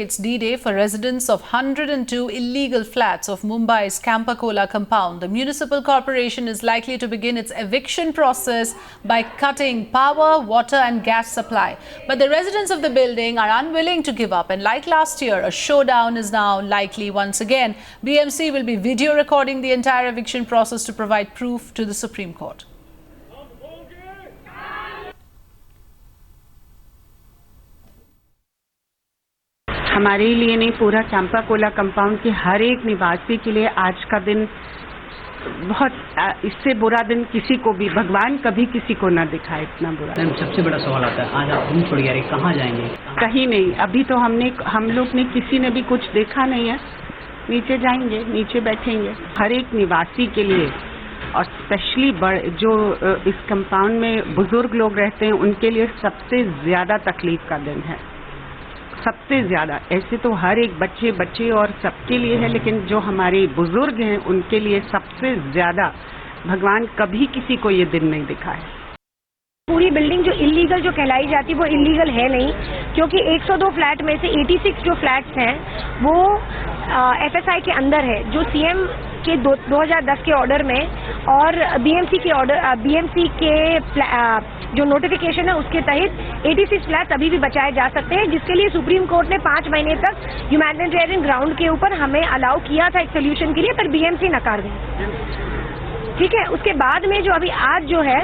It's D-Day for residents of 102 illegal flats of Mumbai's Campacola compound. The municipal corporation is likely to begin its eviction process by cutting power, water and gas supply. But the residents of the building are unwilling to give up, and like last year, a showdown is now likely once again. BMC will be video recording the entire eviction process to provide proof to the Supreme Court. हमारे लिए नहीं, पूरा Campa Cola compound के हर एक निवासी के लिए आज का दिन बहुत, इससे बुरा दिन किसी को भी, भगवान कभी किसी को ना दिखाए इतना बुरा। सबसे बड़ा सवाल आता है, आज आप घूम छोड़ गए, कहाँ जाएंगे? कहीं नहीं, अभी तो हम लोग ने किसी ने भी कुछ देखा नहीं है। नीचे जाएंगे, नीचे बैठेंगे। हर एक निवासी के लिए और स्पेशली जो इस कंपाउंड में बुजुर्ग लोग रहते हैं उनके लिए सबसे ज्यादा तकलीफ का दिन है, सबसे ज्यादा। ऐसे तो हर एक बच्चे और सबके लिए है, लेकिन जो हमारे बुजुर्ग हैं उनके लिए सबसे ज्यादा भगवान कभी किसी को ये दिन नहीं दिखाए। पूरी बिल्डिंग जो इलीगल जो कहलाई जाती है वो इलीगल है नहीं, क्योंकि 102 फ्लैट में से 86 जो फ्लैट्स हैं वो एफएसआई के अंदर है, जो सीएम के 2010 के ऑर्डर में और बीएमसी के जो नोटिफिकेशन है उसके तहत 86 फ्लैट्स अभी भी बचाए जा सकते हैं, जिसके लिए सुप्रीम कोर्ट ने 5 महीने तक ह्यूमैनिटेरियन ग्राउंड के ऊपर हमें अलाउ किया था एक सोल्यूशन के लिए, पर बीएमसी नकार गई। ठीक है, उसके बाद में जो अभी आज जो है,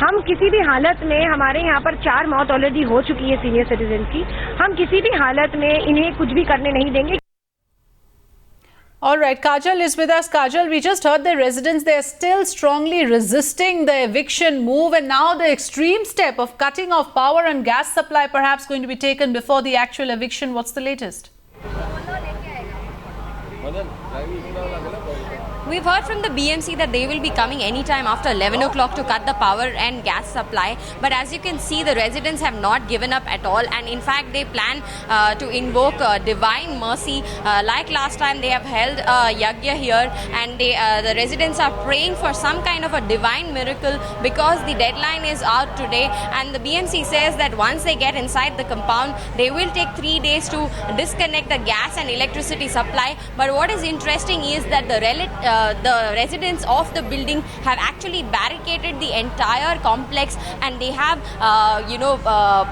हम किसी भी हालत में, हमारे यहाँ पर 4 मौत ऑलरेडी हो चुकी है सीनियर सिटीजन की, हम किसी भी हालत में इन्हें कुछ भी करने नहीं देंगे। All right, Kajal is with us. Kajal, we just heard the residents, they are still strongly resisting the eviction move, and now the extreme step of cutting off power and gas supply perhaps going to be taken before the actual eviction. What's the latest? We've heard from the BMC that they will be coming anytime after 11 o'clock to cut the power and gas supply. But as you can see, the residents have not given up at all. And in fact, they plan to invoke divine mercy. Like last time, they have held a yagya here. And the residents are praying for some kind of a divine miracle because the deadline is out today. And the BMC says that once they get inside the compound, they will take 3 days to disconnect the gas and electricity supply. But what is interesting is that the residents of the building have actually barricaded the entire complex, and they have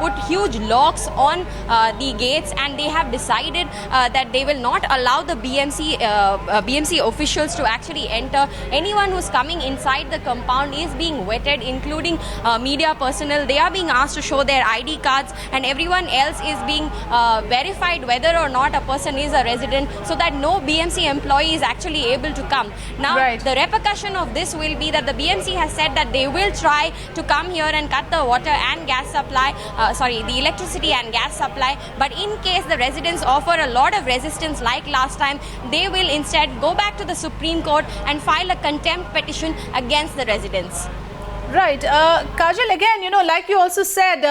put huge locks on the gates, and they have decided that they will not allow the BMC officials to actually enter. Anyone who's coming inside the compound is being vetted, including media personnel. They are being asked to show their ID cards, and everyone else is being verified whether or not a person is a resident, so that no BMC employee is actually able to come. Now, the repercussion of this will be that the BMC has said that they will try to come here and cut the water and gas supply, the electricity and gas supply. But in case the residents offer a lot of resistance like last time, they will instead go back to the Supreme Court and file a contempt petition against the residents. Right. Kajal, again, like you also said,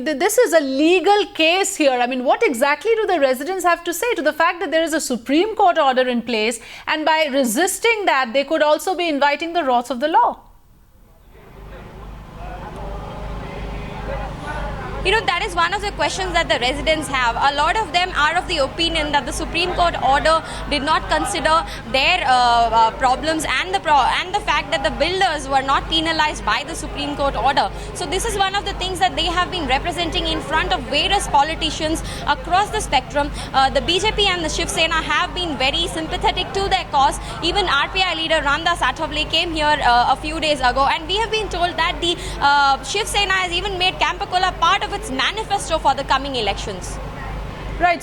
this is a legal case here. I mean, what exactly do the residents have to say to the fact that there is a Supreme Court order in place, and by resisting that, they could also be inviting the wrath of the law? That is one of the questions that the residents have. A lot of them are of the opinion that the Supreme Court order did not consider their problems and the fact that the builders were not penalized by the Supreme Court order. So this is one of the things that they have been representing in front of various politicians across the spectrum. The BJP and the Shiv Sena have been very sympathetic to their cause. Even RPI leader Ramdas Athavale came here a few days ago, and we have been told that the Shiv Sena has even made Campacola part of its manifesto for the coming elections.